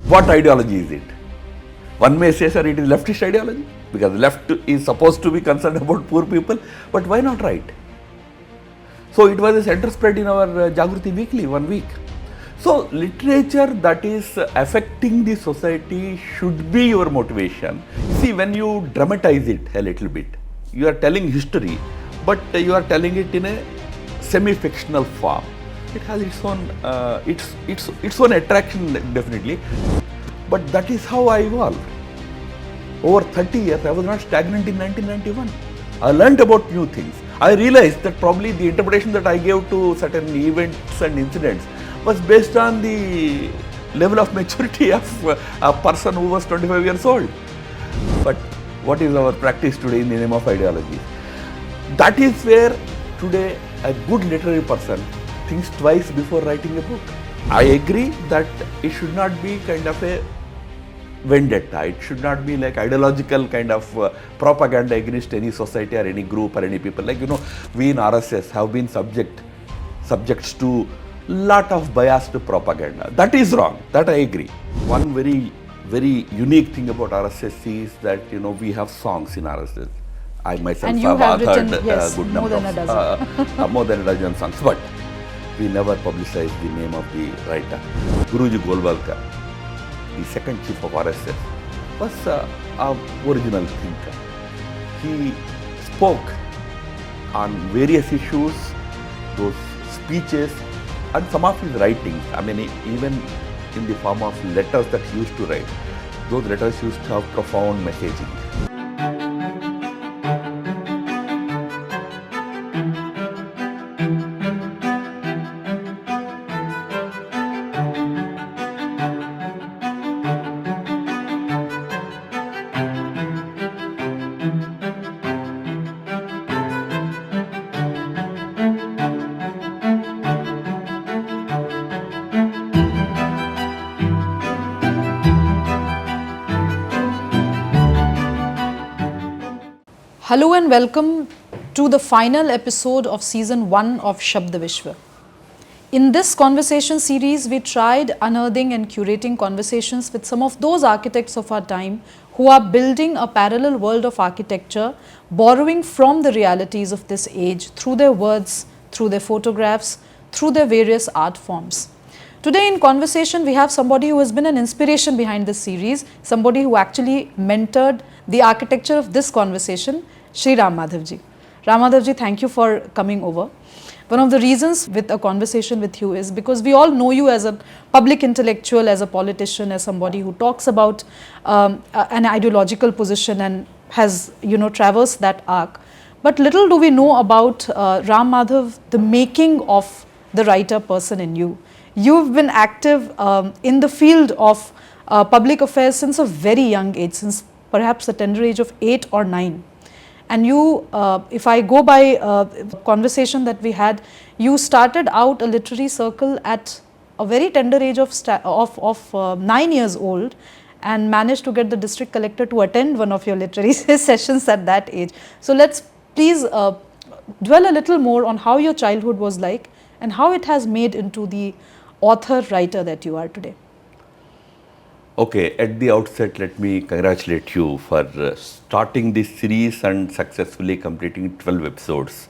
What ideology is it? One may say, sir, it is leftist ideology because left is supposed to be concerned about poor people, but why not right? So it was a center spread in our Jagruti Weekly, 1 week. So literature that is affecting the society should be your motivation. See, when you dramatize it a little bit, you are telling history, but you are telling it in a semi-fictional form. It has its own attraction, definitely. But that is how I evolved. Over 30 years, I was not stagnant in 1991. I learned about new things. I realized that probably the interpretation that I gave to certain events and incidents was based on the level of maturity of a person who was 25 years old. But what is our practice today in the name of ideology? That is where today a good literary person thinks twice before writing a book. I agree that it should not be kind of a vendetta. It should not be like ideological kind of propaganda against any society or any group or any people. Like, we in RSS have been subjects to lot of biased propaganda. That is wrong. That I agree. One very unique thing about RSS is that, we have songs in RSS. I myself and you have written, authored yes, good more number than a dozen. more than a dozen songs. But we never publicized the name of the writer. Guruji Golwalkar, the second chief of RSS, was an original thinker. He spoke on various issues, those speeches, and some of his writings, even in the form of letters that he used to write, those letters used to have profound messaging. Hello and welcome to the final episode of season 1 of Shabda Vishwa. In this conversation series, we tried unearthing and curating conversations with some of those architects of our time who are building a parallel world of architecture, borrowing from the realities of this age through their words, through their photographs, through their various art forms. Today in conversation, we have somebody who has been an inspiration behind this series, somebody who actually mentored the architecture of this conversation, Shri Ram Madhavji. Ram Madhavji, thank you for coming over. One of the reasons with a conversation with you is because we all know you as a public intellectual, as a politician, as somebody who talks about an ideological position and has, traversed that arc. But little do we know about Ram Madhav, the making of the writer person in you. You've been active in the field of public affairs since a very young age, since perhaps the tender age of 8 or 9. And you, if I go by conversation that we had, you started out a literary circle at a very tender age of 9 years old and managed to get the district collector to attend one of your literary sessions at that age. So let's please dwell a little more on how your childhood was like and how it has made into the author, writer that you are today. Okay, at the outset, let me congratulate you for starting this series and successfully completing 12 episodes.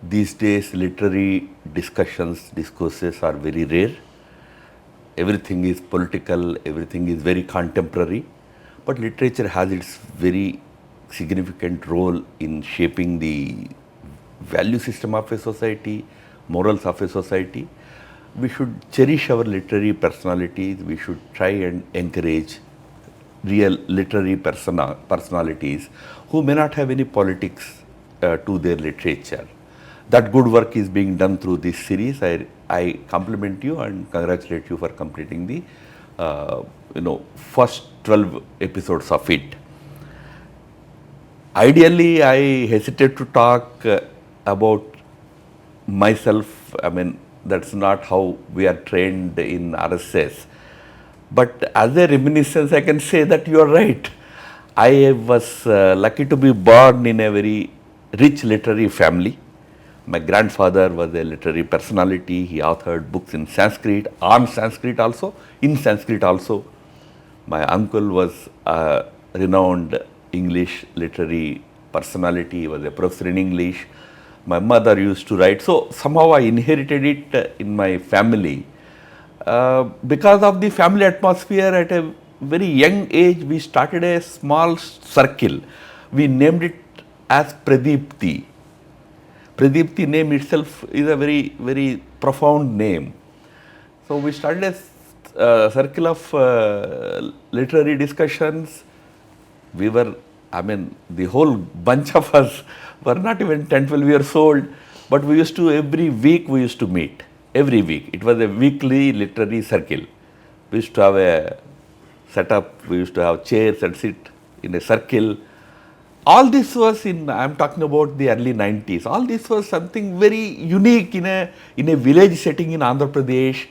These days, literary discourses are very rare. Everything is political, everything is very contemporary, but literature has its very significant role in shaping the value system of a society, morals of a society. We should cherish our literary personalities. We should try and encourage real literary personalities who may not have any politics to their literature. That good work is being done through this series. I compliment you and congratulate you for completing the first 12 episodes of it. Ideally, I hesitate to talk about myself. That's not how we are trained in RSS. But as a reminiscence, I can say that you are right. I was lucky to be born in a very rich literary family. My grandfather was a literary personality. He authored books in Sanskrit, on Sanskrit also, in Sanskrit also. My uncle was a renowned English literary personality. He was a professor in English. My mother used to write. So somehow I inherited it in my family. Because of the family atmosphere, at a very young age, we started a small circle. We named it as Pradipti. Pradipti name itself is a very, very profound name. So we started a circle of literary discussions. We were, I mean, the whole bunch of us were not even 10, 12 years old, but we used to, every week we used to meet. Every week. It was a weekly literary circle. We used to have a setup, we used to have chairs and sit in a circle. All this was in, I'm talking about the early 90s. All this was something very unique in a village setting in Andhra Pradesh,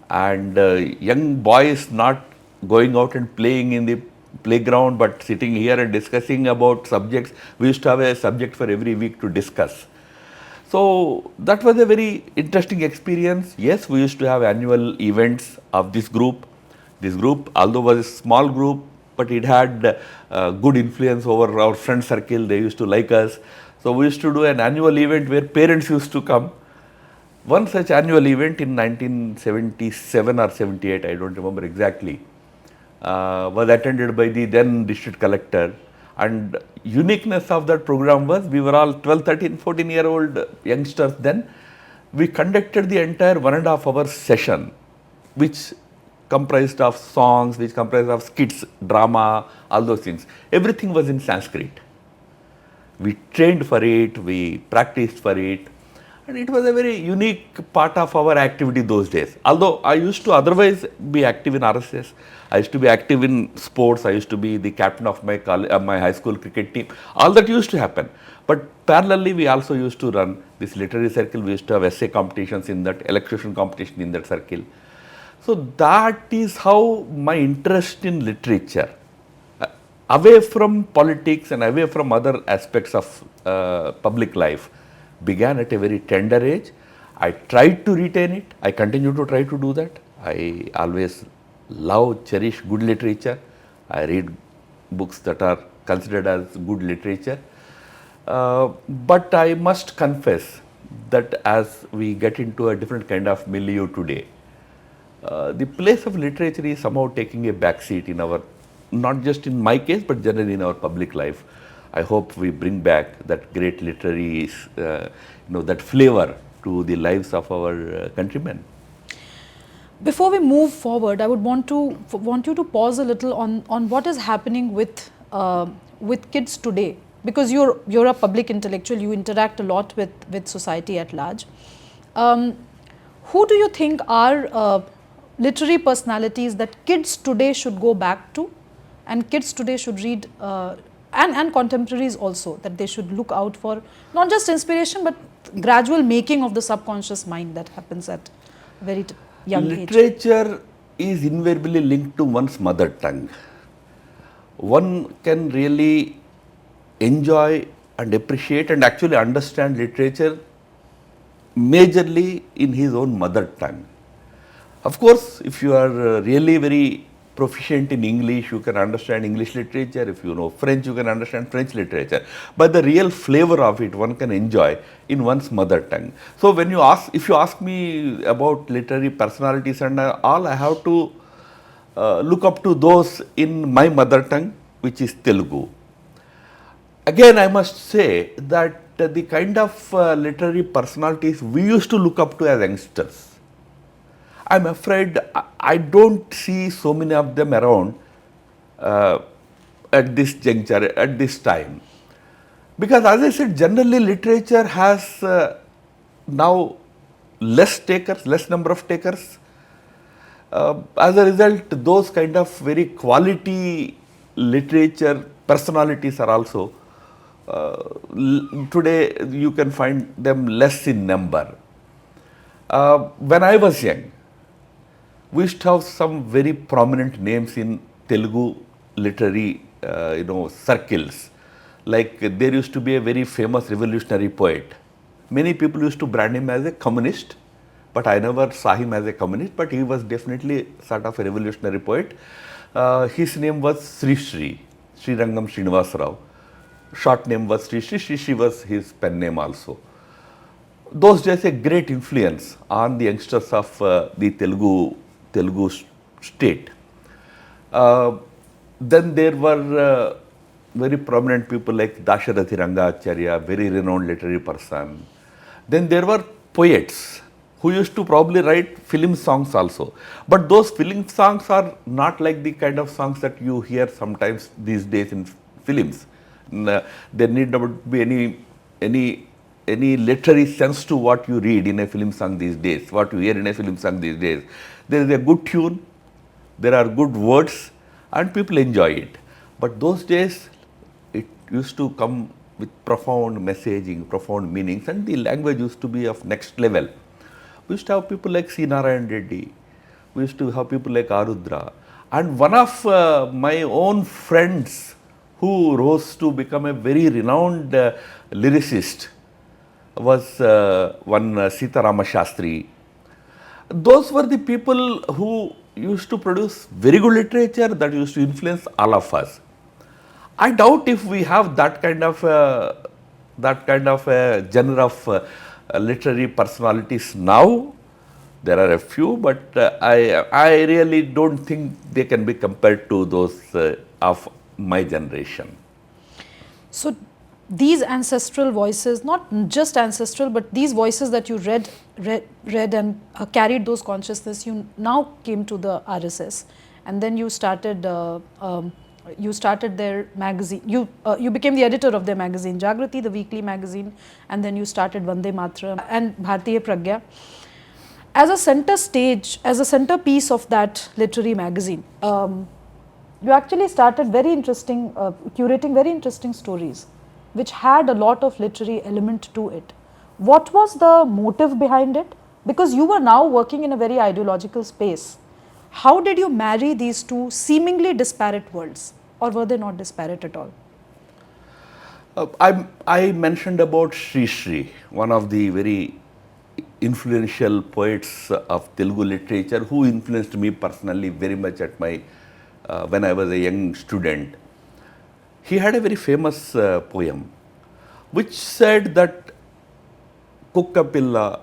and young boys not going out and playing in the playground, but sitting here and discussing about subjects. We used to have a subject for every week to discuss. So that was a very interesting experience. Yes, we used to have annual events of this group. This group, although was a small group, but it had good influence over our friend circle. They used to like us. So we used to do an annual event where parents used to come. One such annual event in 1977 or 78, I don't remember exactly, was attended by the then district collector. And uniqueness of that program was, we were all 12, 13, 14-year-old youngsters then. We conducted the entire 1.5 hour session, which comprised of songs, which comprised of skits, drama, all those things. Everything was in Sanskrit. We trained for it, we practiced for it, and it was a very unique part of our activity those days. Although I used to otherwise be active in RSS, I used to be active in sports, I used to be the captain of my my high school cricket team. All that used to happen. But parallelly, we also used to run this literary circle. We used to have essay competitions in that, elocution competition in that circle. So that is how my interest in literature, away from politics and away from other aspects of public life, began at a very tender age. I tried to retain it. I continue to try to do that. I always love, cherish good literature. I read books that are considered as good literature. But I must confess that as we get into a different kind of milieu today, the place of literature is somehow taking a backseat in our, not just in my case, but generally in our public life. I hope we bring back that great literary, that flavor to the lives of our countrymen. Before we move forward, I would want you to pause a little on what is happening with kids today, because you're a public intellectual, you interact a lot with society at large. Who do you think are literary personalities that kids today should go back to, and kids today should read, and contemporaries also, that they should look out for, not just inspiration but gradual making of the subconscious mind that happens at very young age? Literature is invariably linked to one's mother tongue. One can really enjoy and appreciate and actually understand literature majorly in his own mother tongue. Of course, if you are really very proficient in English, you can understand English literature. If you know French, you can understand French literature. But the real flavor of it, one can enjoy in one's mother tongue. So when you if you ask me about literary personalities and all, I have to look up to those in my mother tongue, which is Telugu. Again, I must say that the kind of literary personalities we used to look up to as youngsters, I'm afraid I don't see so many of them around at this juncture, at this time. Because as I said, generally literature has now less takers, less number of takers. As a result, those kind of very quality literature personalities are also, today you can find them less in number. When I was young, we used to have some very prominent names in Telugu literary circles. Like there used to be a very famous revolutionary poet. Many people used to brand him as a communist, but I never saw him as a communist, but he was definitely sort of a revolutionary poet. His name was Sri Rangam Srinivas Rao. Short name was Sri was his pen name also. Those days a great influence on the youngsters of the Telugu state. Then there were very prominent people like Dasharathi Rangacharya, very renowned literary person. Then there were poets who used to probably write film songs also. But those film songs are not like the kind of songs that you hear sometimes these days in films. There need not be any literary sense to what you read in a film song these days, what you hear in a film song these days. There is a good tune, there are good words, and people enjoy it. But those days, it used to come with profound messaging, profound meanings, and the language used to be of next level. We used to have people like C. Narayan Reddy, we used to have people like Arudra, and one of my own friends who rose to become a very renowned lyricist was one Sitarama Shastri. Those were the people who used to produce very good literature that used to influence all of us. I doubt if we have that kind of genre of literary personalities now. There are a few, but I really don't think they can be compared to those of my generation. So these ancestral voices, not just ancestral, but these voices that you read and carried those consciousness, you now came to the RSS, and then you started their magazine. You became the editor of their magazine, Jagrati, the weekly magazine, and then you started Vande Mataram and Bharatiya Pragya. As a centerpiece of that literary magazine, you actually started curating very interesting stories, which had a lot of literary element to it. What was the motive behind it? Because you were now working in a very ideological space. How did you marry these two seemingly disparate worlds, or were they not disparate at all? I mentioned about Sri, one of the very influential poets of Telugu literature, who influenced me personally very much at my when I was a young student. He had a very famous poem which said that Kukkapilla,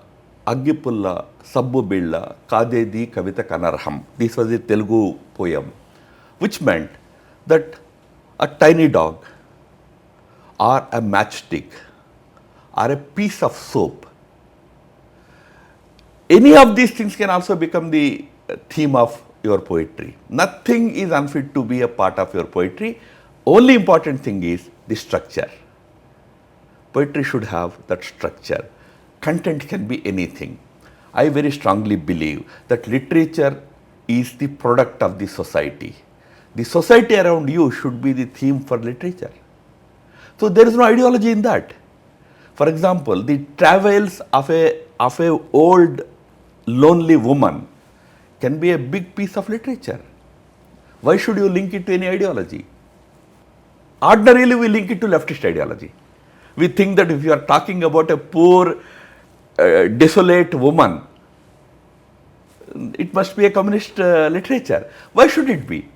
Aggipulla, Sabbu Billa, Kadedi Kavita Kanarham. This was a Telugu poem, which meant that a tiny dog or a matchstick or a piece of soap, any of these things can also become the theme of your poetry. Nothing is unfit to be a part of your poetry. Only important thing is the structure. Poetry should have that structure. Content can be anything. I very strongly believe that literature is the product of the society. The society around you should be the theme for literature. So there is no ideology in that. For example, the travails of a old lonely woman can be a big piece of literature. Why should you link it to any ideology? Ordinarily, we link it to leftist ideology. We think that if you are talking about a poor, desolate woman, it must be a communist literature. Why should it be?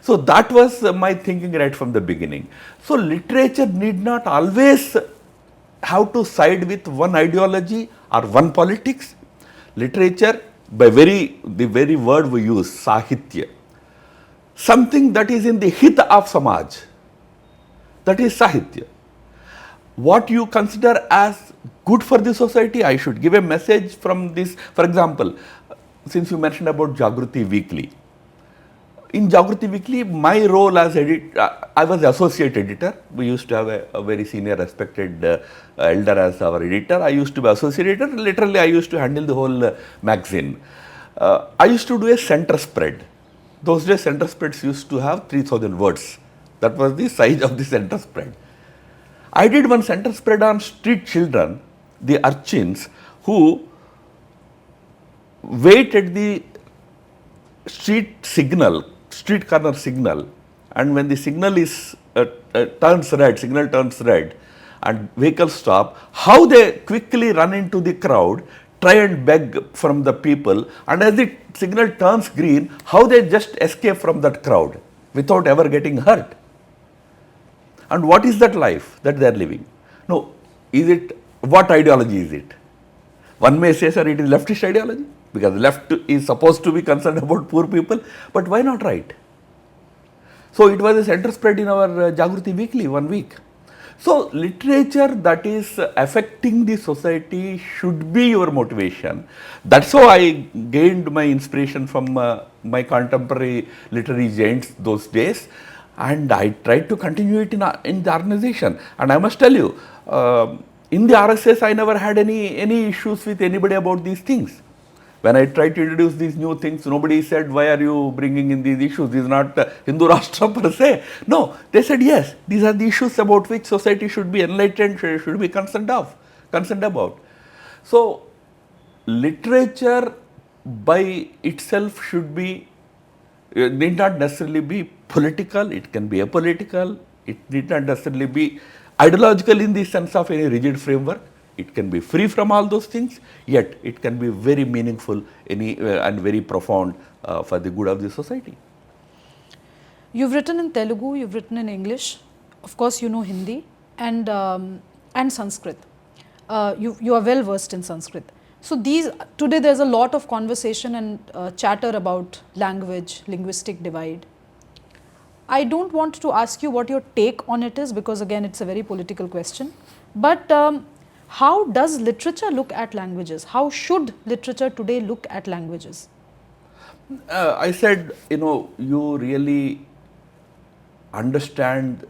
So that was my thinking right from the beginning. So literature need not always have to side with one ideology or one politics. Literature, by the very word we use, sahitya, something that is in the hit of samaj, that is sahitya. What you consider as good for the society, I should give a message from this. For example, since you mentioned about Jagrati Weekly. In Jagrati Weekly, my role as editor, I was associate editor. We used to have a very senior respected elder as our editor. I used to be associate editor. Literally, I used to handle the whole magazine. I used to do a center spread. Those days, center spreads used to have 3,000 words. That was the size of the center spread. I did one center spread on street children, the urchins, who wait at the street corner signal, and when the signal is turns red, and vehicles stop, how they quickly run into the crowd, try and beg from the people, and as the signal turns green, how they just escape from that crowd without ever getting hurt. And what is that life that they are living? No, is it, what ideology is it? One may say, sir, it is leftist ideology, because left is supposed to be concerned about poor people, but why not right? So it was a center spread in our Jagruti Weekly, 1 week. So literature that is affecting the society should be your motivation. That's how I gained my inspiration from my contemporary literary giants those days, and I tried to continue it in the organization. And I must tell you, in the RSS, I never had any issues with anybody about these things. When I tried to introduce these new things, nobody said, why are you bringing in these issues? This is not Hindu Rashtra per se. No, they said, yes, these are the issues about which society should be enlightened, should be concerned about. So, literature by itself should be, need not necessarily be political, it can be apolitical, it need not necessarily be ideological in the sense of any rigid framework. It can be free from all those things, yet it can be very meaningful and very profound for the good of the society. You've written in Telugu, you've written in English, of course you know Hindi and Sanskrit. You are well versed in Sanskrit. So today there's a lot of conversation and chatter about language, linguistic divide. I don't want to ask you what your take on it is, because again it's a very political question, but how does literature look at languages? How should literature today look at languages? I said, you really understand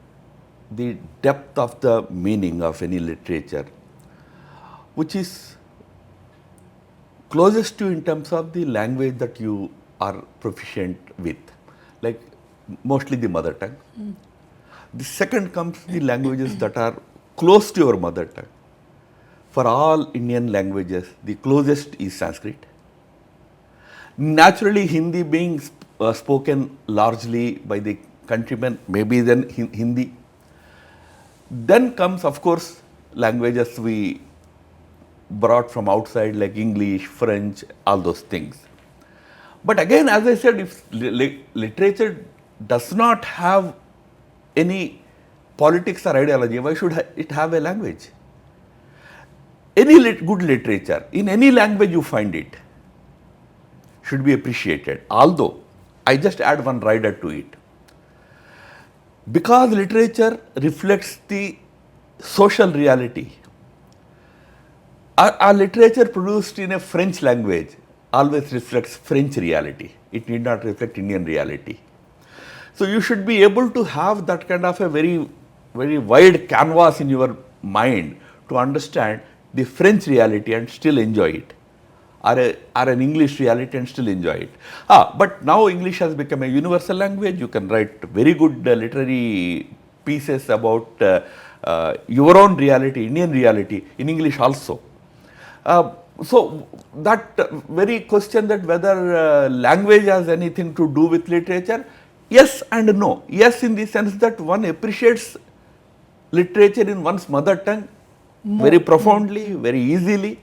the depth of the meaning of any literature, which is closest to in terms of the language that you are proficient with, like mostly the mother tongue. The second comes the languages that are close to your mother tongue. For all Indian languages, the closest is Sanskrit. Naturally, Hindi being spoken largely by the countrymen, maybe then Hindi. Then comes, of course, languages we brought from outside like English, French, all those things. But again, as I said, if literature does not have any politics or ideology, why should it have a language? Any good literature, in any language you find it, should be appreciated. Although, I just add one rider to it. Because literature reflects the social reality, our literature produced in a French language always reflects French reality. It need not reflect Indian reality. So you should be able to have that kind of a very, very wide canvas in your mind to understand the French reality and still enjoy it, or an English reality and still enjoy it. But now English has become a universal language. You can write very good literary pieces about your own reality, Indian reality, in English also. So that very question that whether language has anything to do with literature, yes and no. Yes, in the sense that one appreciates literature in one's mother tongue very profoundly, very easily,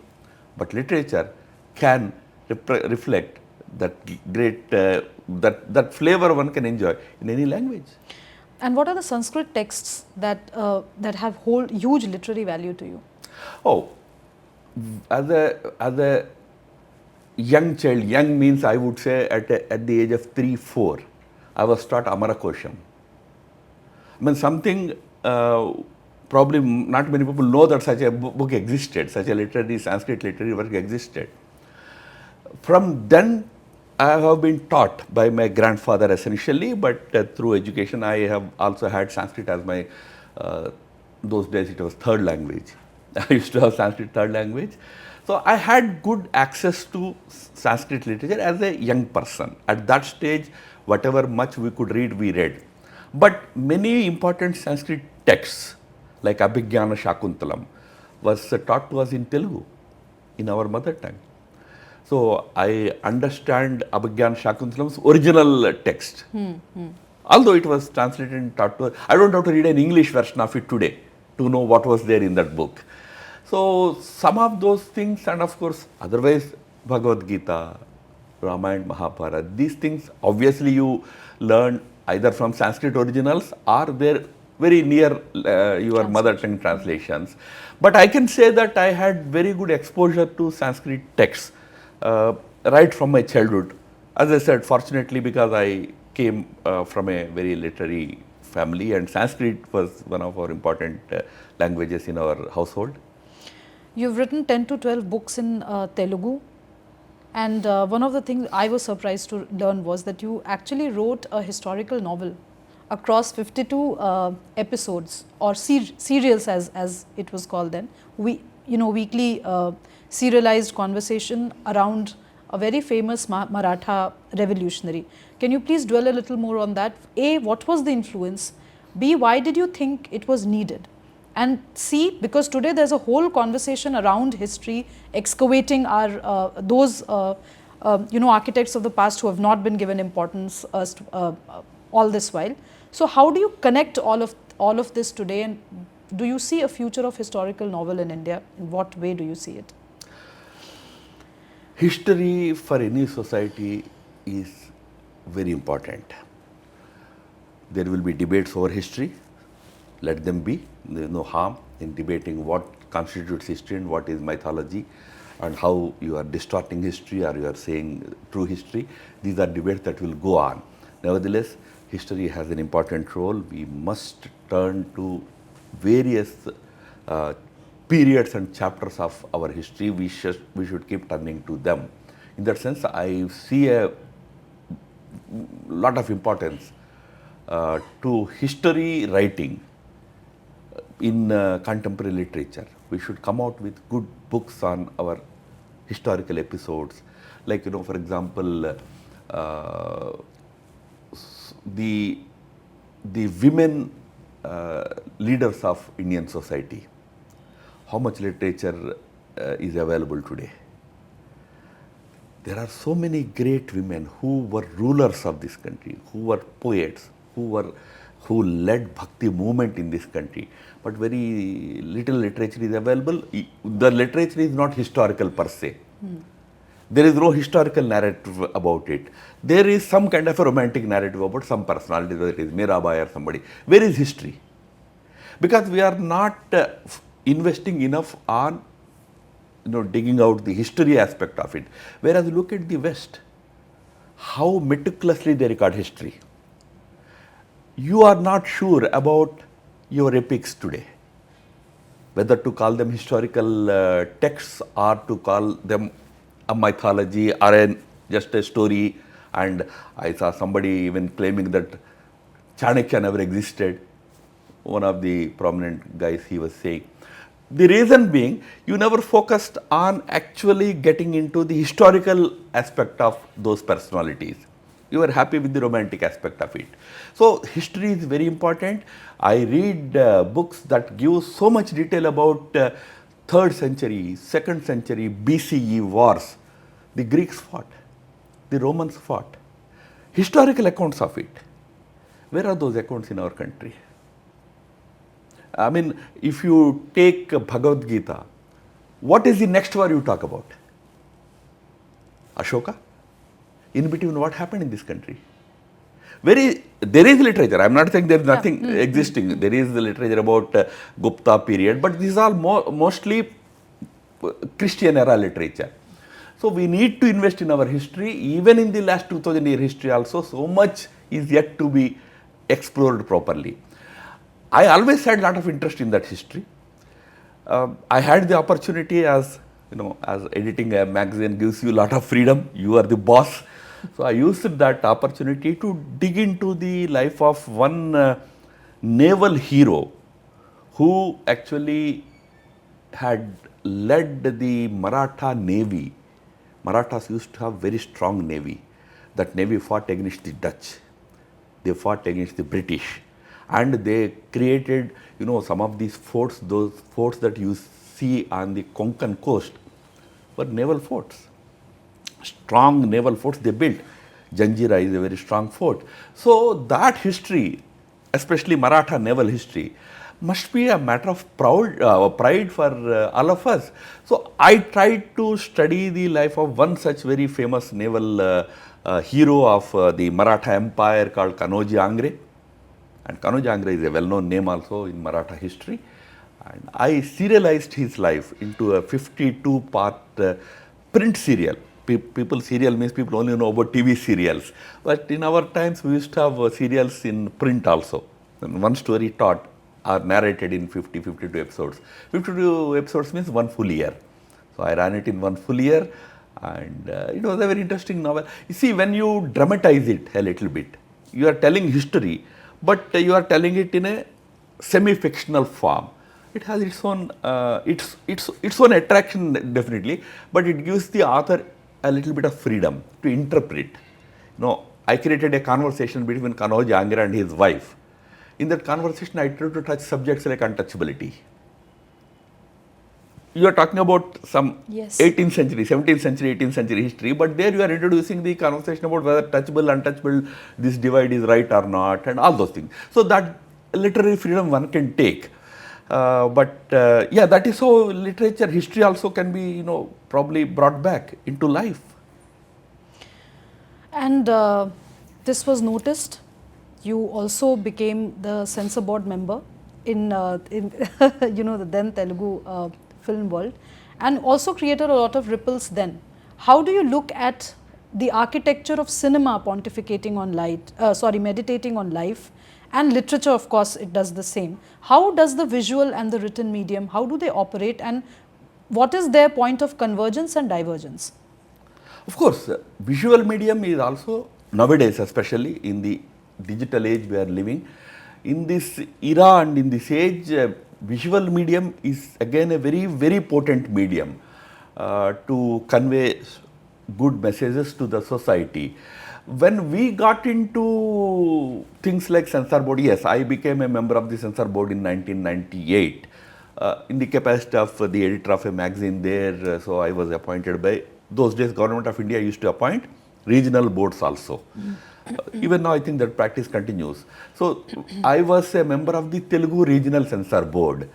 but literature can reflect that great, that flavor one can enjoy in any language. And what are the Sanskrit texts that have huge literary value to you? Oh, as a young child, young means I would say at the age of 3-4, I was taught Amarakosham. I mean, something probably not many people know that such a book existed, such a Sanskrit literary work existed. From then, I have been taught by my grandfather essentially, but through education, I have also had Sanskrit as my, those days it was third language. I used to have Sanskrit third language. So I had good access to Sanskrit literature as a young person. At that stage, whatever much we could read, we read. But many important Sanskrit texts, like Abhigyana Shakuntalam, was taught to us in Telugu, in our mother tongue. So I understand Abhigyana Shakuntalam's original text. Although it was translated and taught to us, I don't have to read an English version of it today to know what was there in that book. So some of those things, and of course, otherwise Bhagavad Gita, Ramayana, Mahabharata, these things obviously you learn either from Sanskrit originals or they're very near your mother tongue translations. But I can say that I had very good exposure to Sanskrit texts right from my childhood. As I said, fortunately, because I came from a very literary family, and Sanskrit was one of our important languages in our household. You've written 10 to 12 books in Telugu. And one of the things I was surprised to learn was that you actually wrote a historical novel across 52 episodes or serials as it was called then. Weekly serialized conversation around a very famous Maratha revolutionary. Can you please dwell a little more on that? A, what was the influence? B, why did you think it was needed? And C, because today there's a whole conversation around history, excavating our those architects of the past who have not been given importance all this while. So how do you connect all of this today, and do you see a future of historical novel in India? In what way do you see it? History for any society is very important. There will be debates over history. Let them be. There is no harm in debating what constitutes history and what is mythology, and how you are distorting history or you are saying true history. These are debates that will go on. Nevertheless, history has an important role. We must turn to various periods and chapters of our history. We should keep turning to them. In that sense, I see a lot of importance to history writing in contemporary literature. We should come out with good books on our historical episodes. Like, for example, the women leaders of Indian society. How much literature is available today? There are so many great women who were rulers of this country, who were poets, who led bhakti movement in this country, but very little literature is available. The literature is not historical per se. There is no historical narrative about it. There is some kind of a romantic narrative about some personality, whether it is Mirabai or somebody. Where is history? Because we are not investing enough on digging out the history aspect of it. Whereas look at the West, how meticulously they record history. You are not sure about your epics today, whether to call them historical texts or to call them a mythology or just a story. And I saw somebody even claiming that Chanakya never existed. One of the prominent guys, he was saying. The reason being, you never focused on actually getting into the historical aspect of those personalities. You were happy with the romantic aspect of it. So history is very important. I read books that give so much detail about 3rd century, 2nd century BCE wars. The Greeks fought, the Romans fought. Historical accounts of it. Where are those accounts in our country? I mean, if you take Bhagavad Gita, what is the next war you talk about? Ashoka? In between, what happened in this country? There is literature. I am not saying there is nothing existing. There is the literature about Gupta period, but these are mostly Christian era literature. So we need to invest in our history. Even in the last 2000 year history also, so much is yet to be explored properly. I always had a lot of interest in that history. I had the opportunity, as editing a magazine gives you a lot of freedom. You are the boss. So I used that opportunity to dig into the life of one naval hero who actually had led the Maratha Navy. Marathas used to have very strong navy. That navy fought against the Dutch. They fought against the British. And they created, some of these forts, those forts that you see on the Konkan coast were naval forts. Strong naval forts they built. Janjira is a very strong fort. So that history, especially Maratha naval history, must be a matter of pride for all of us. So I tried to study the life of one such very famous naval hero of the Maratha Empire called Kanoji Angre. And Kanoji Angre is a well-known name also in Maratha history. And I serialized his life into a 52-part print serial. People, serial means people only know about TV serials. But in our times, we used to have serials in print also. And one story taught are narrated in 52 episodes. 52 episodes means one full year. So I ran it in one full year, and it was a very interesting novel. You see, when you dramatize it a little bit, you are telling history, but you are telling it in a semi-fictional form. It has its own its own attraction definitely, but it gives the author a little bit of freedom to interpret. I created a conversation between Kanoji Angre and his wife. In that conversation, I tried to touch subjects like untouchability. You are talking about some Yes. 18th century, 17th century, 18th century history, but there you are introducing the conversation about whether touchable, untouchable, this divide is right or not, and all those things. So that literary freedom one can take. Yeah, that is how literature, history also can be, probably brought back into life. And this was noticed. You also became the censor board member in the then Telugu film world, and also created a lot of ripples then. How do you look at the architecture of cinema pontificating on meditating on life, and literature, of course, it does the same. How does the visual and the written medium, how do they operate, and what is their point of convergence and divergence? Of course, visual medium is also nowadays, especially in the digital age we are living, in this era and in this age, visual medium is again a very, very potent medium to convey good messages to the society. When we got into things like censor board, yes, I became a member of the censor board in 1998 in the capacity of the editor of a magazine there. So I was appointed by, those days Government of India used to appoint regional boards also. Even now I think that practice continues. So I was a member of the Telugu Regional Censor Board.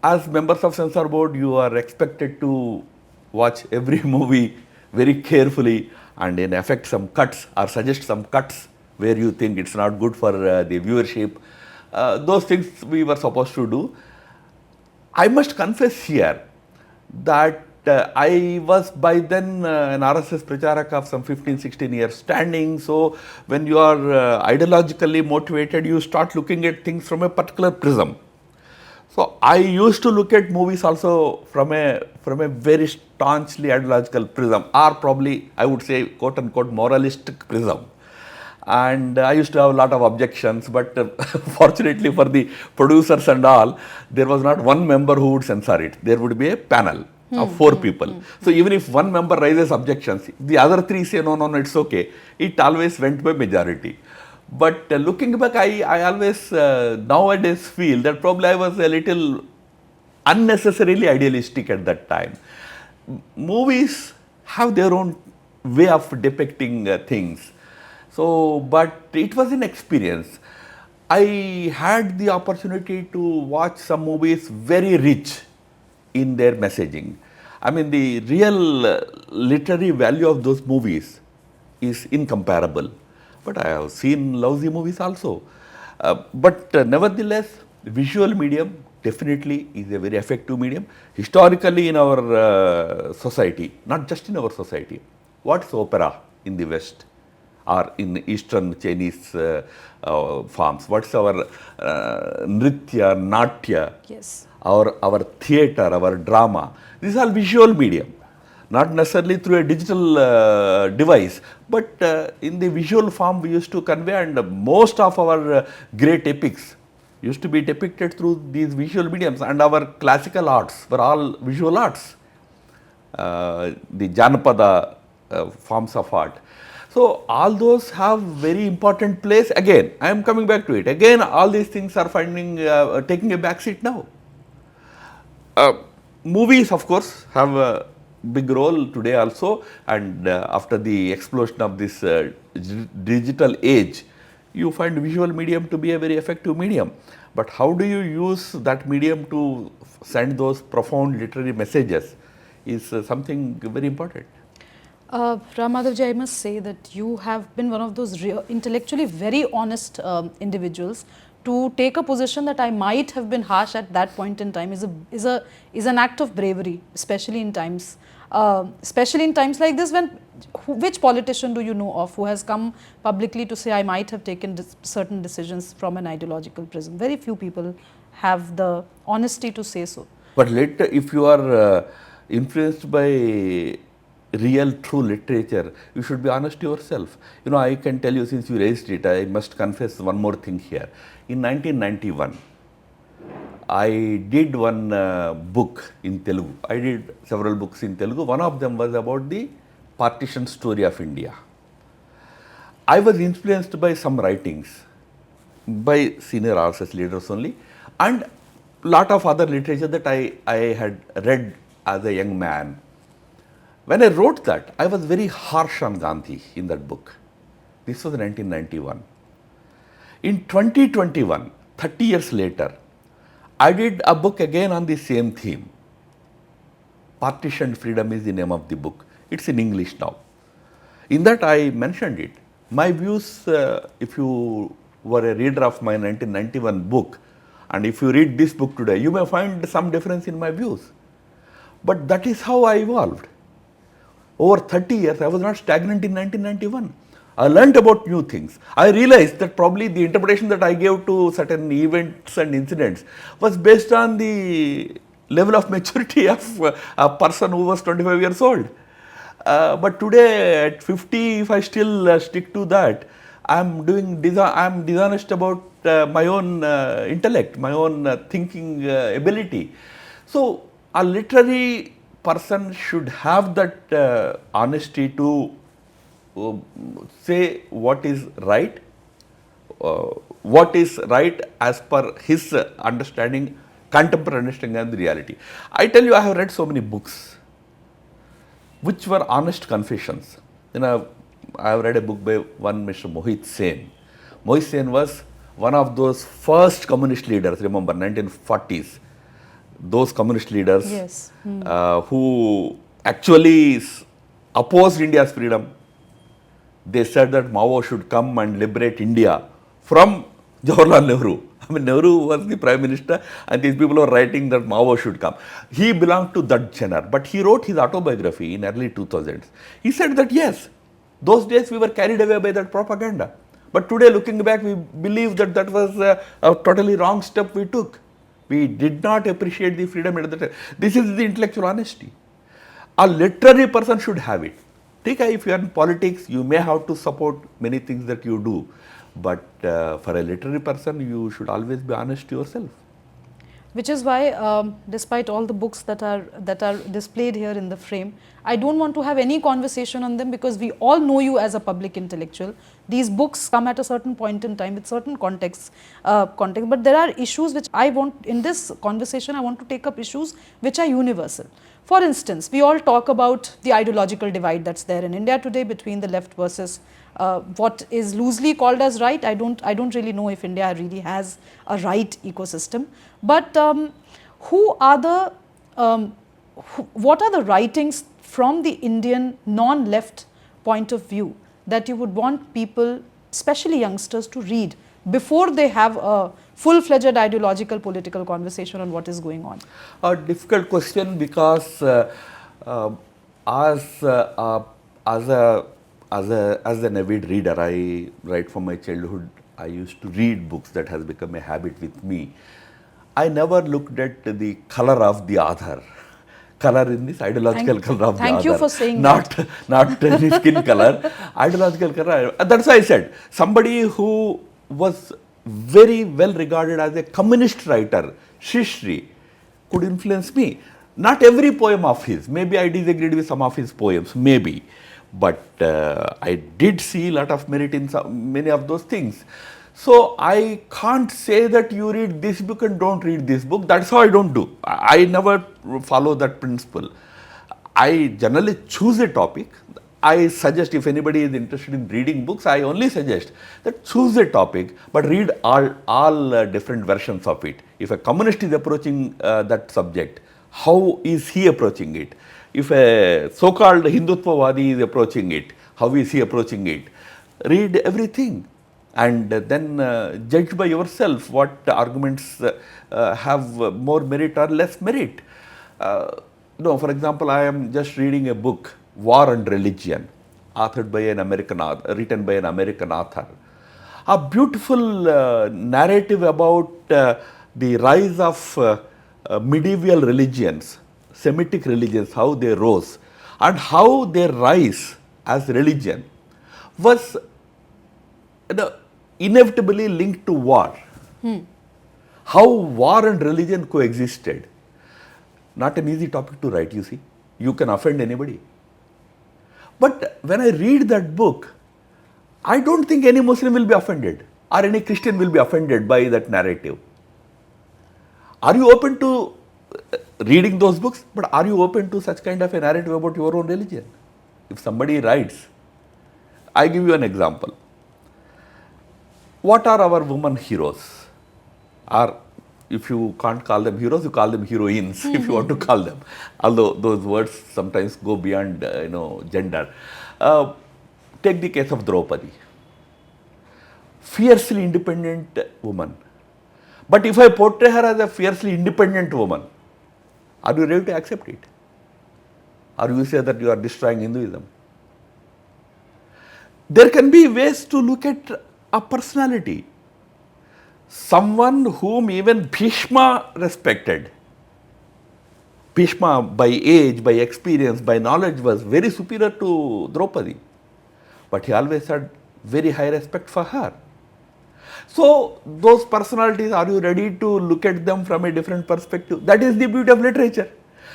As members of censor board, you are expected to watch every movie very carefully and in effect some cuts or suggest some cuts where you think it's not good for the viewership. Those things we were supposed to do. I must confess here that I was by then an RSS Pracharak of some 15-16 years standing. So when you are ideologically motivated, you start looking at things from a particular prism. So I used to look at movies also from a very staunchly ideological prism, or probably I would say quote unquote moralistic prism. And I used to have a lot of objections, but fortunately for the producers and all, there was not one member who would censor it. There would be a panel of 4 people. So even if one member raises objections, the other 3 say no, it's okay. It always went by majority. But looking back, I always nowadays feel that probably I was a little unnecessarily idealistic at that time. Movies have their own way of depicting things. So, but it was an experience. I had the opportunity to watch some movies very rich in their messaging. I mean, the real literary value of those movies is incomparable. But I have seen lousy movies also. But nevertheless, visual medium definitely is a very effective medium. Historically in our society, not just in our society, what's opera in the West or in Eastern Chinese forms? What's our nritya, natya, Yes. our theatre, our drama? These are visual medium. Not necessarily through a digital device, but in the visual form we used to convey, and most of our great epics used to be depicted through these visual mediums, and our classical arts were all visual arts, the Janapada forms of art. So all those have very important place. Again, I am coming back to it. Again, all these things are taking a backseat now. Movies, of course, have a big role today also, and after the explosion of this digital age, you find visual medium to be a very effective medium. But how do you use that medium to send those profound literary messages is something very important. Ram Madhavji, I must say that you have been one of those intellectually very honest individuals. To take a position that I might have been harsh at that point in time is an act of bravery, especially in times like this. Which politician do you know of who has come publicly to say I might have taken certain decisions from an ideological prism? Very few people have the honesty to say so. But later, if you are influenced by real true literature, you should be honest to yourself. You know, I can tell you, since you raised it, I must confess one more thing here. In 1991, I did one book in Telugu. I did several books in Telugu. One of them was about the partition story of India. I was influenced by some writings by senior RSS leaders only, and lot of other literature that I had read as a young man. When I wrote that, I was very harsh on Gandhi in that book. This was 1991. In 2021, 30 years later, I did a book again on the same theme. Partitioned Freedom is the name of the book. It's in English now. In that I mentioned it. My views, if you were a reader of my 1991 book, and if you read this book today, you may find some difference in my views. But that is how I evolved. Over 30 years, I was not stagnant in 1991. I learned about new things. I realized that probably the interpretation that I gave to certain events and incidents was based on the level of maturity of a person who was 25 years old. But today at 50, if I still stick to that, I'm dishonest about my own intellect, my own thinking ability. So a literary person should have that honesty to say what is right as per his understanding, contemporary understanding of the reality. I tell you, I have read so many books which were honest confessions. You know, I have read a book by one Mr. Mohit Sen. Mohit Sen was one of those first communist leaders, remember, 1940s. Those communist leaders, yes. Who actually opposed India's freedom. They said that Mao should come and liberate India from Jawaharlal Nehru. I mean, Nehru was the prime minister and these people were writing that Mao should come. He belonged to that genre, but he wrote his autobiography in early 2000s. He said that yes, those days we were carried away by that propaganda. But today, looking back, we believe that that was a totally wrong step we took. We did not appreciate the freedom at the time. This is the intellectual honesty. A literary person should have it. If you are in politics, you may have to support many things that you do. But for a literary person, you should always be honest to yourself. Which is why, despite all the books that are displayed here in the frame, I don't want to have any conversation on them because we all know you as a public intellectual. These books come at a certain point in time with certain context. But there are issues which I want, in this conversation, I want to take up issues which are universal. For instance, we all talk about the ideological divide that's there in India today between the left versus what is loosely called as right. I don't really know if India really has a right ecosystem. But what are the writings from the Indian non-left point of view that you would want people, especially youngsters, to read before they have a full-fledged ideological political conversation on what is going on? A difficult question because as an avid reader, right from my childhood, I used to read books. That has become a habit with me. I never looked at the color of the author. Color in this ideological color of the author. Thank you for saying that. Not any skin color, ideological color. That's why I said somebody who was very well regarded as a communist writer, Shishri, could influence me. Not every poem of his. Maybe I disagreed with some of his poems, maybe. But I did see a lot of merit in many of those things. So I can't say that you read this book and don't read this book. That's how I don't do. I never follow that principle. I generally choose a topic. I suggest if anybody is interested in reading books, I only suggest that choose a topic, but read all different versions of it. If a communist is approaching that subject, how is he approaching it? If a so-called Hindutvavadi is approaching it, how is he approaching it? Read everything and then judge by yourself what arguments have more merit or less merit. No, for example, I am just reading a book, War and Religion, authored by an American author, written by an American author. A beautiful narrative about the rise of medieval religions, Semitic religions, how they rose, and how their rise as religion was inevitably linked to war. How war and religion coexisted. Not an easy topic to write, you see. You can offend anybody. But when I read that book, I don't think any Muslim will be offended or any Christian will be offended by that narrative. Are you open to reading those books? But are you open to such kind of a narrative about your own religion? If somebody writes, I give you an example. What are our women heroes? Or if you can't call them heroes, you call them heroines, if you want to call them. Although those words sometimes go beyond, gender. Take the case of Draupadi. Fiercely independent woman. But if I portray her as a fiercely independent woman, are you ready to accept it? Or you say that you are destroying Hinduism? There can be ways to look at a personality. Someone whom even Bhishma respected. Bhishma, by age, by experience, by knowledge, was very superior to Draupadi. But he always had very high respect for her. So, those personalities, are you ready to look at them from a different perspective? That is the beauty of literature.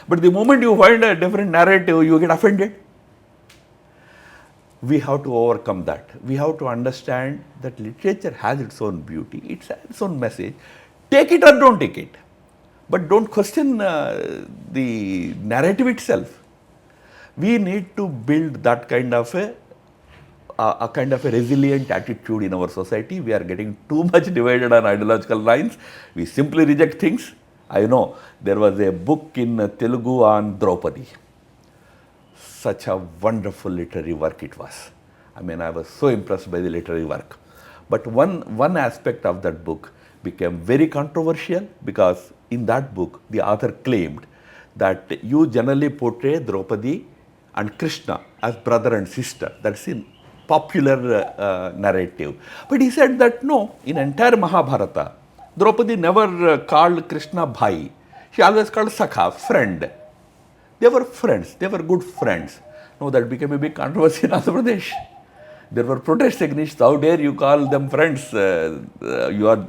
But the moment you find a different narrative, you get offended. We have to overcome that. We have to understand that literature has its own beauty, it has its own message. Take it or don't take it. But don't question the narrative itself. We need to build that kind of a kind of a resilient attitude in our society. We are getting too much divided on ideological lines. We simply reject things. I know there was a book in Telugu on Draupadi. Such a wonderful literary work it was. I mean, I was so impressed by the literary work. But one aspect of that book became very controversial because in that book, the author claimed that you generally portray Draupadi and Krishna as brother and sister. That's in popular narrative. But he said that no, in entire Mahabharata, Draupadi never called Krishna Bhai. She always called Sakha, friend. They were friends, they were good friends. No, that became a big controversy in Andhra Pradesh. There were protests against, how dare you call them friends, you are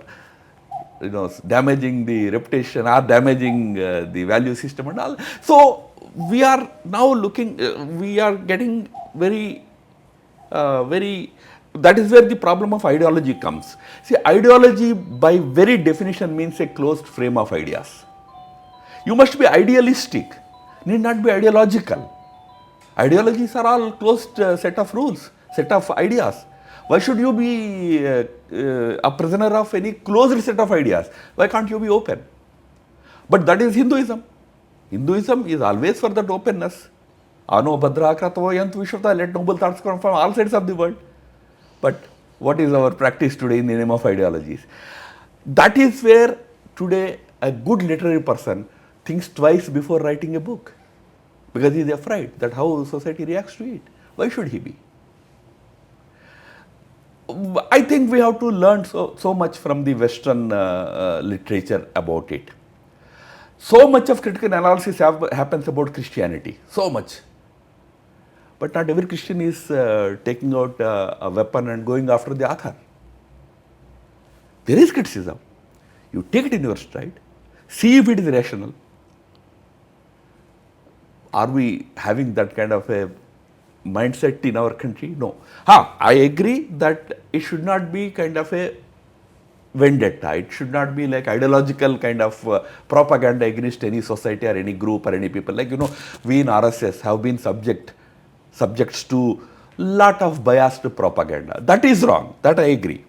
damaging the reputation or damaging the value system and all. So, we are now looking, we are getting very, that is where the problem of ideology comes. See, ideology by very definition means a closed frame of ideas. You must be idealistic, need not be ideological. Ideologies are all closed set of rules, set of ideas. Why should you be a prisoner of any closed set of ideas? Why can't you be open? But that is Hinduism. Hinduism is always for that openness. Ano Bhadra Kratav Yantu Vishwata, let noble thoughts come from all sides of the world. But what is our practice today in the name of ideologies? That is where today a good literary person thinks twice before writing a book. Because he is afraid that how society reacts to it. Why should he be? I think we have to learn so much from the Western literature about it. So much of critical analysis happens about Christianity, so much. But not every Christian is taking out a weapon and going after the author. There is criticism. You take it in your stride, see if it is rational. Are we having that kind of a mindset in our country? No. I agree that it should not be kind of a vendetta. It should not be like ideological kind of propaganda against any society or any group or any people. Like, we in RSS have been subject subjects to lot of biased propaganda. That is wrong. That I agree.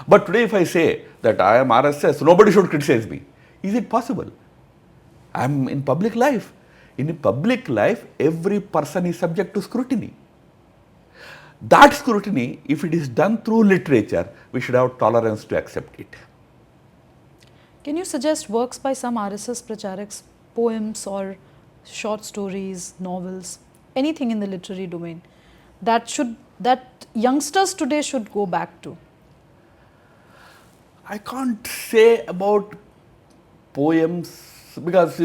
But today if I say that I am RSS, nobody should criticize me. Is it possible? I am in public life. In public life, every person is subject to scrutiny. That scrutiny, if it is done through literature, we should have tolerance to accept it. Can you suggest works by some RSS pracharaks, poems or short stories, novels, anything in the literary domain that youngsters today should go back to? I can't say about poems because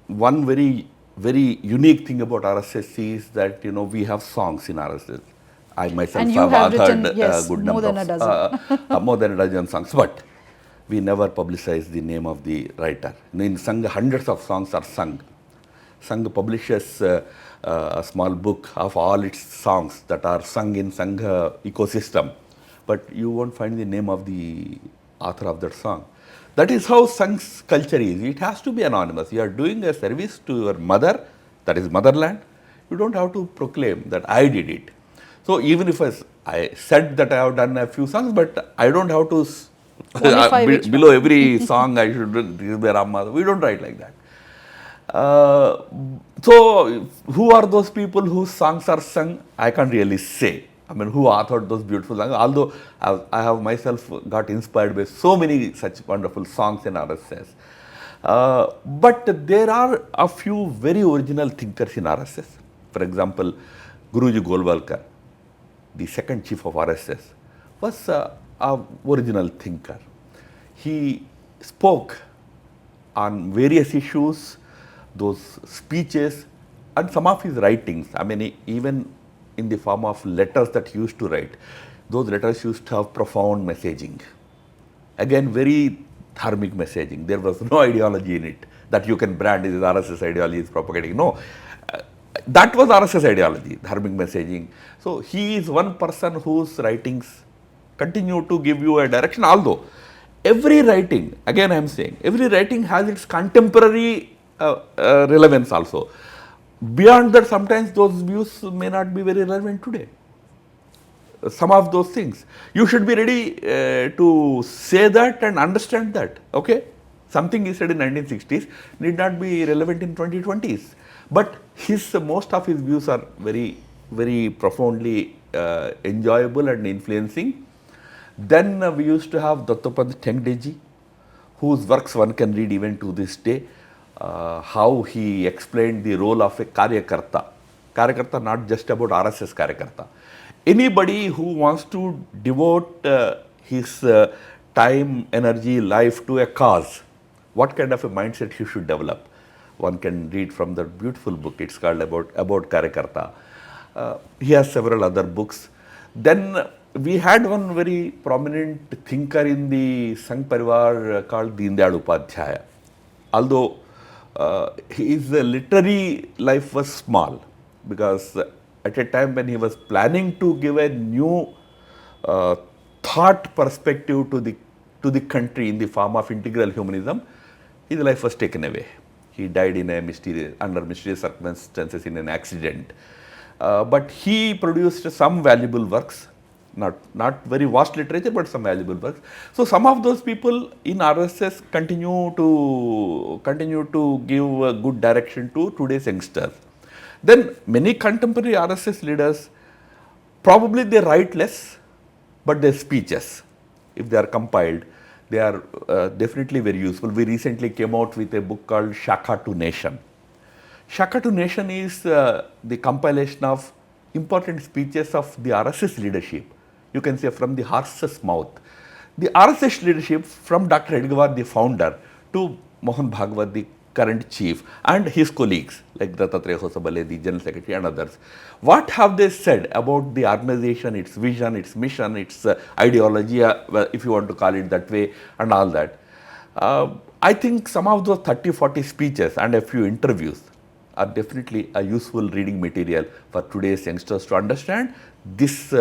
one very unique thing about RSS is that we have songs in RSS. I myself And you have have authored written, yes, a good more number than a dozen. more than a dozen songs, but we never publicize the name of the writer. In Sangha, hundreds of songs are sung. Sangha publishes a small book of all its songs that are sung in Sangha ecosystem, but you won't find the name of the author of that song. That is how Sang's culture is. It has to be anonymous. You are doing a service to your mother, that is motherland. You don't have to proclaim that I did it. So even if I said that I have done a few songs, but I don't have to Qualify which below every song I should give the Ram Madhav. We don't write like that. So who are those people whose songs are sung? I can't really say. I mean, who authored those beautiful songs? Although I have myself got inspired by so many such wonderful songs in RSS. But there are a few very original thinkers in RSS. For example, Guruji Golwalkar, the second chief of RSS, was a original thinker. He spoke on various issues, those speeches, and some of his writings. I mean, even in the form of letters that he used to write, those letters used to have profound messaging. Again, very dharmic messaging. There was no ideology in it that you can brand this RSS ideology is propagating. No, that was RSS ideology, dharmic messaging. So he is one person whose writings continue to give you a direction, although every writing, again I am saying, every writing has its contemporary relevance also. Beyond that, sometimes those views may not be very relevant today. Some of those things. You should be ready to say that and understand that. Okay? Something he said in 1960s need not be relevant in 2020s. But most of his views are very, very profoundly enjoyable and influencing. Then we used to have Dattopant Tengdeji, whose works one can read even to this day. How he explained the role of a Karyakarta. Karyakarta not just about RSS Karyakarta. Anybody who wants to devote his time, energy, life to a cause, what kind of a mindset he should develop? One can read from the beautiful book. It's called about Karyakarta. He has several other books. Then we had one very prominent thinker in the Sangh Parivar called Deen Dayal Upadhyaya. Although his literary life was small, because at a time when he was planning to give a new thought perspective to the country in the form of integral humanism, his life was taken away. He died in under mysterious circumstances in an accident. But he produced some valuable works, not very vast literature, but some valuable works. So some of those people in RSS continue to give a good direction to today's youngsters. Then many contemporary RSS leaders, probably they write less, but their speeches, if they are compiled, they are definitely very useful. We recently came out with a book called Shaka to Nation. Shaka to Nation is the compilation of important speeches of the RSS leadership. You can say from the horse's mouth. The RSS leadership from Dr. Edgawar, the founder, to Mohan Bhagwat, the current chief, and his colleagues like Dattatreya Hosabale, the general secretary, and others. What have they said about the organization, its vision, its mission, its ideology, if you want to call it that way, and all that? I think some of those 30-40 speeches and a few interviews are definitely a useful reading material for today's youngsters to understand this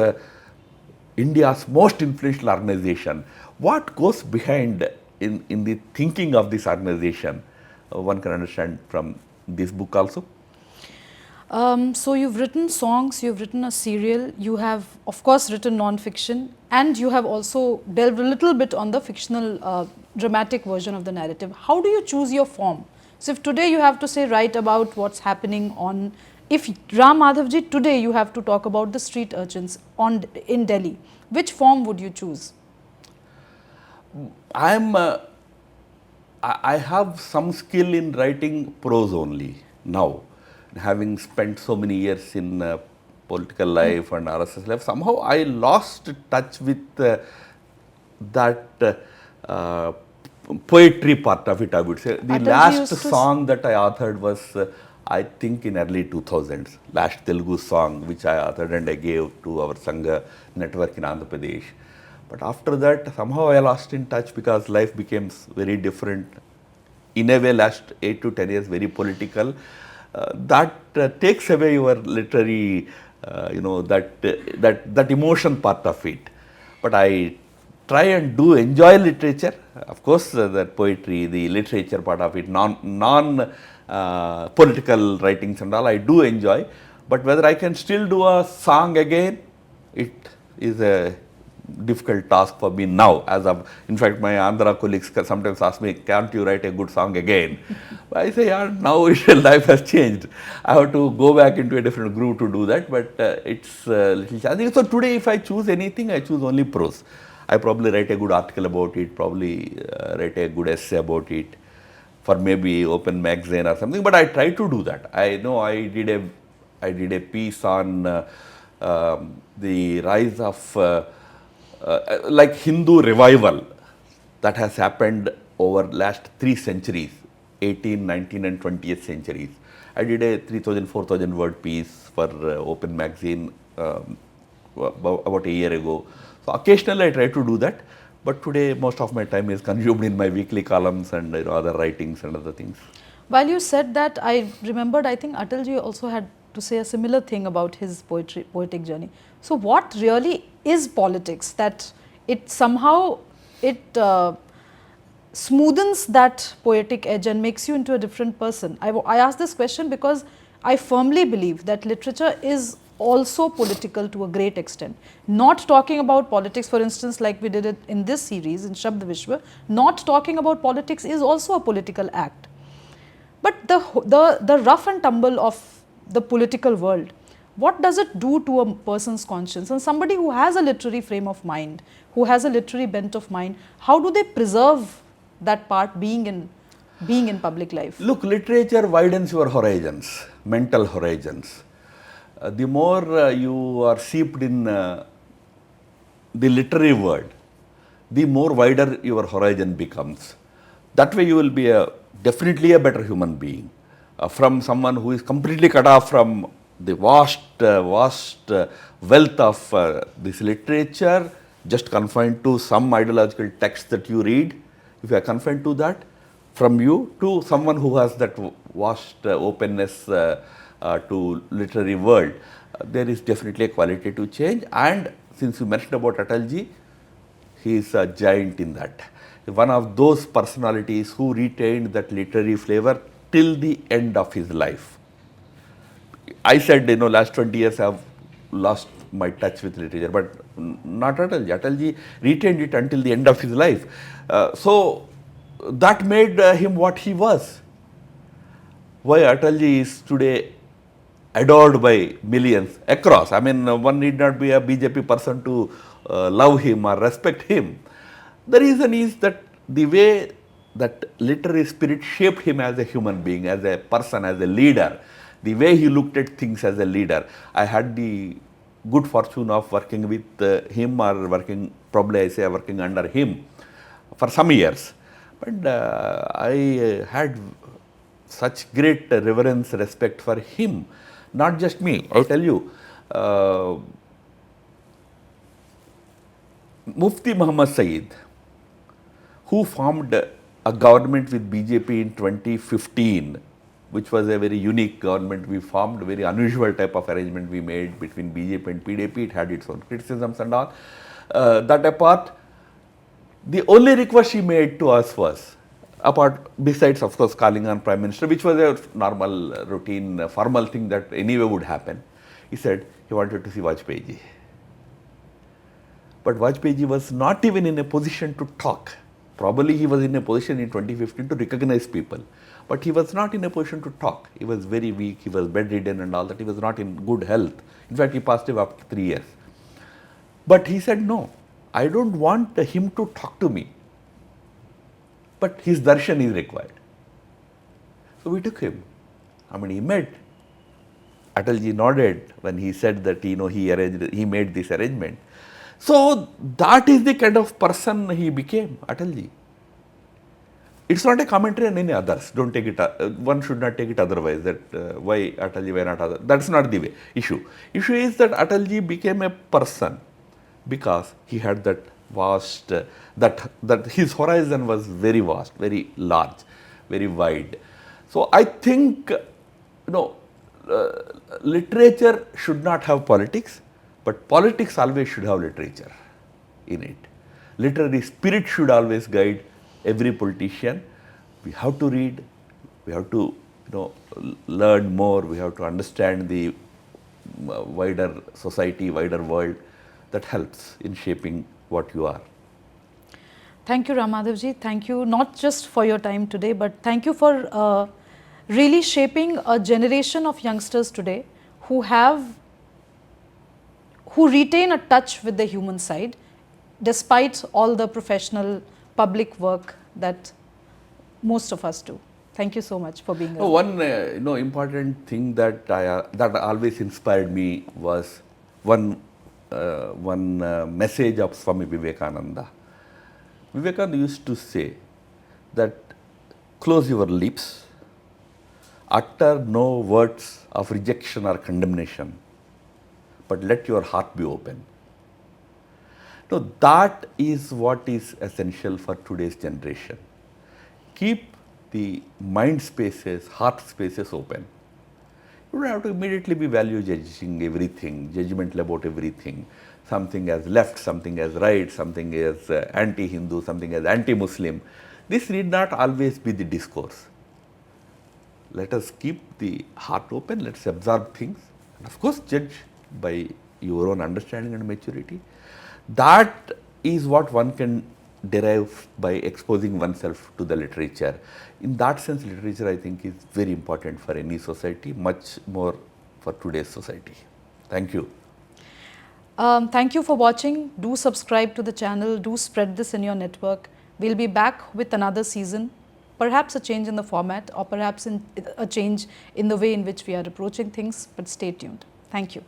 India's most influential organization. What goes behind in the thinking of this organization? One can understand from this book also. So you've written songs, you've written a serial, you have of course written non-fiction, and you have also delved a little bit on the fictional dramatic version of the narrative. How do you choose your form? So if today you have to say write about what's happening on, if Ram Madhavji today you have to talk about the street urchins in Delhi, which form would you choose? I have some skill in writing prose only now, having spent so many years in political life and RSS life. Somehow I lost touch with that poetry part of it, I would say. The Atalji last used to song that I authored was, I think, in early 2000s, last Telugu song which I authored and I gave to our Sangha network in Andhra Pradesh. But after that, somehow I lost in touch because life became very different. In a way, last 8 to 10 years, very political. That takes away your literary, that emotion part of it. But I try and do enjoy literature. Of course, that poetry, the literature part of it, non political writings and all, I do enjoy. But whether I can still do a song again, it is a difficult task for me now. In fact, my Andhra colleagues sometimes ask me, can't you write a good song again? I say, yeah, now life has changed. I have to go back into a different groove to do that, but it's a little challenging. So today, if I choose anything, I choose only prose. I probably write a good article about it, probably write a good essay about it for maybe Open magazine or something, but I try to do that. I know I did a piece on the rise of like Hindu revival that has happened over last 3 centuries, 18th, 19th and 20th centuries. I did a 3,000, 4,000 word piece for Open magazine about a year ago. So occasionally I try to do that, but today most of my time is consumed in my weekly columns and other writings and other things. While you said that, I remembered, I think Atalji also had to say a similar thing about his poetic journey. So what really is politics, that it somehow smoothens that poetic edge and makes you into a different person? I ask this question because I firmly believe that literature is also political to a great extent. Not talking about politics, for instance, like we did it in this series in Shabd Vishwa, not talking about politics is also a political act. But the rough and tumble of the political world, what does it do to a person's conscience? And somebody who has a literary frame of mind, who has a literary bent of mind, how do they preserve that part being in public life? Look, literature widens your horizons, mental horizons. The more you are seeped in the literary world, the more wider your horizon becomes. That way you will be definitely a better human being. From someone who is completely cut off from the vast wealth of this literature, just confined to some ideological text that you read, if you are confined to that, from you to someone who has that vast openness to literary world, there is definitely a qualitative change. And since you mentioned about Atalji, he is a giant in that. One of those personalities who retained that literary flavor till the end of his life. I said, last 20 years I have lost my touch with literature, but not Atalji. Atalji retained it until the end of his life. So that made him what he was. Why Atalji is today adored by millions across. I mean, one need not be a BJP person to love him or respect him. The reason is that the way that literary spirit shaped him as a human being, as a person, as a leader, the way he looked at things as a leader. I had the good fortune of working with him, or working under him for some years. But I had such great reverence, respect for him. Not just me, I tell you. Mufti Muhammad Saeed, who formed a government with BJP in 2015, which was a very unique government we formed, very unusual type of arrangement we made between BJP and PDP. It had its own criticisms and all. That apart, the only request he made to us was, apart, besides of course calling on Prime Minister, which was a normal, routine, formal thing that anyway would happen, he said he wanted to see Vajpayee ji. But Vajpayee ji was not even in a position to talk. Probably he was in a position in 2015 to recognize people, but he was not in a position to talk. He was very weak, he was bedridden and all that, he was not in good health. In fact, he passed away after 3 years. But he said, no, I don't want him to talk to me, but his darshan is required. So we took him. I mean, he met. Atalji nodded when he said that, he made this arrangement. So that is the kind of person he became, Atalji. It's not a commentary on any others. Don't take it. One should not take it otherwise. That why Atalji, why not others? That's not the way. Issue is that Atalji became a person because he had that vast, that his horizon was very vast, very large, very wide. So I think, literature should not have politics, but politics always should have literature in it. Literary spirit should always guide every politician. We have to read, we have to learn more, we have to understand the wider society, wider world. That helps in shaping what you are. Thank you, Ram Madhavji. Thank you not just for your time today, but thank you for really shaping a generation of youngsters today who retain a touch with the human side despite all the professional public work that most of us do. Thank you so much for being here. One important thing that always inspired me was one message of Swami Vivekananda. Vivekananda used to say that close your lips, utter no words of rejection or condemnation, but let your heart be open. Now that is what is essential for today's generation. Keep the mind spaces, heart spaces open. You don't have to immediately be value judging everything, judgmental about everything. Something as left, something as right, something as anti-Hindu, something as anti-Muslim. This need not always be the discourse. Let us keep the heart open, let's absorb things, and of course judge by your own understanding and maturity. That is what one can derive by exposing oneself to the literature. In that sense, literature I think is very important for any society, much more for today's society. Thank you. Thank you for watching. Do subscribe to the channel. Do spread this in your network. We'll be back with another season. Perhaps a change in the format or perhaps a change in the way in which we are approaching things, but stay tuned. Thank you.